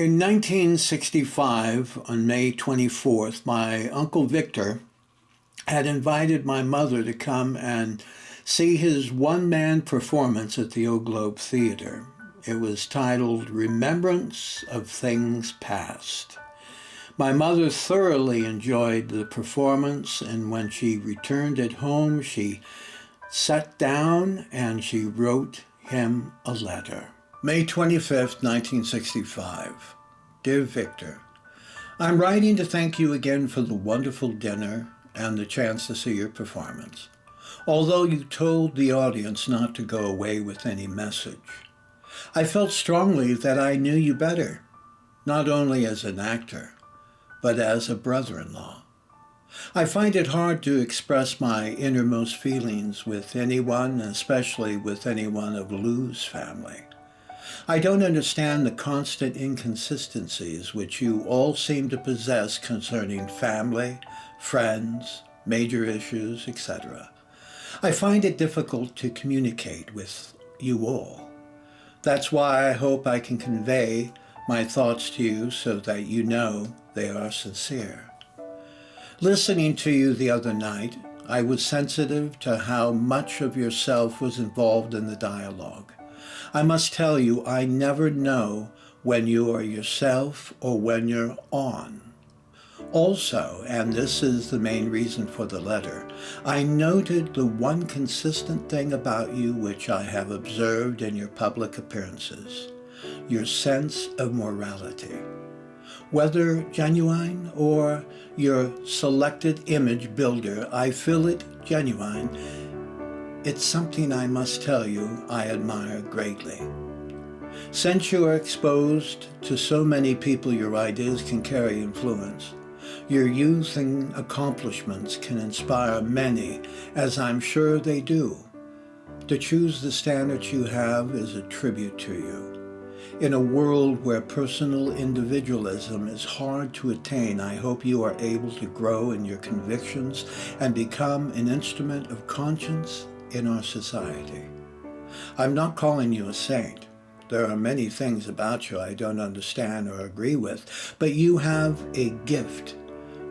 In 1965, on May 24th, my Uncle Victor had invited my mother to come and see his one-man performance at the Old Globe Theater. It was titled Remembrance of Things Past. My mother thoroughly enjoyed the performance, and when she returned at home, she sat down and she wrote him a letter. May 25th, 1965. Dear Victor, I'm writing to thank you again for the wonderful dinner and the chance to see your performance, although you told the audience not to go away with any message. I felt strongly that I knew you better, not only as an actor, but as a brother-in-law. I find it hard to express my innermost feelings with anyone, especially with anyone of Lou's family. I don't understand the constant inconsistencies which you all seem to possess concerning family, friends, major issues, etc. I find it difficult to communicate with you all. That's why I hope I can convey my thoughts to you so that you know they are sincere. Listening to you the other night, I was sensitive to how much of yourself was involved in the dialogue. I must tell you, I never know when you are yourself or when you're on. Also, and this is the main reason for the letter, I noted the one consistent thing about you which I have observed in your public appearances, your sense of morality. Whether genuine or your selected image builder, I feel it genuine. It's something I must tell you I admire greatly. Since you are exposed to so many people, your ideas can carry influence. Your youth and accomplishments can inspire many, as I'm sure they do. To choose the standards you have is a tribute to you. In a world where personal individualism is hard to attain, I hope you are able to grow in your convictions and become an instrument of conscience in our society. I'm not calling you a saint. There are many things about you I don't understand or agree with, but you have a gift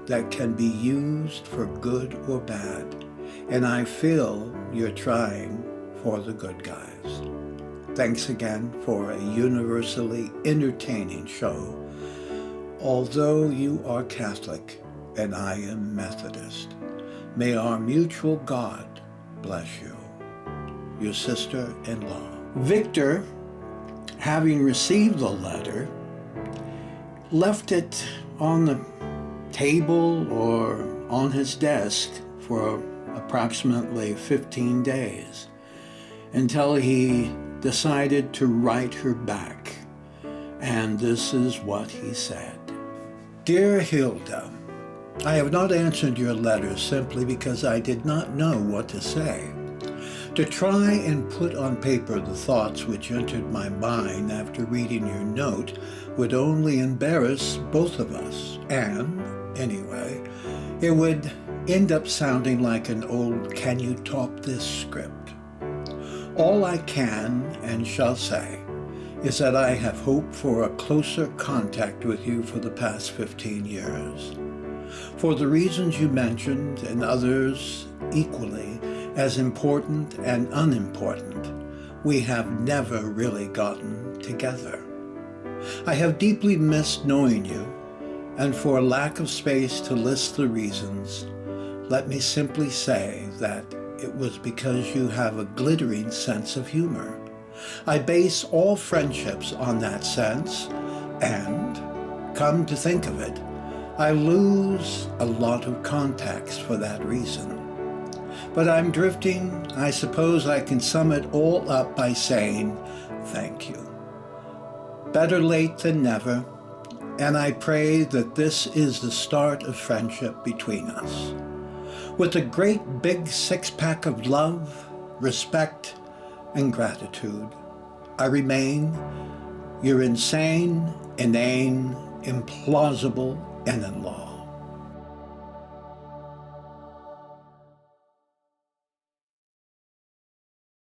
that can be used for good or bad, and I feel you're trying for the good guys. Thanks again for a universally entertaining show, although you are Catholic and I am Methodist. May our mutual God bless you. Your sister-in-law. Victor, having received the letter, left it on the table or on his desk for approximately 15 days until he decided to write her back. And this is what he said. Dear Hilda, I have not answered your letter simply because I did not know what to say. To try and put on paper the thoughts which entered my mind after reading your note would only embarrass both of us, and, anyway, it would end up sounding like an old "can you top this" script. All I can and shall say is that I have hoped for a closer contact with you for the past 15 years. For the reasons you mentioned and others equally as important and unimportant, we have never really gotten together. I have deeply missed knowing you, and for lack of space to list the reasons, let me simply say that it was because you have a glittering sense of humor. I base all friendships on that sense, and, come to think of it, I lose a lot of contacts for that reason. But I'm drifting. I suppose I can sum it all up by saying thank you. Better late than never, and I pray that this is the start of friendship between us. With a great big six-pack of love, respect, and gratitude, I remain your insane, inane, implausible in-law.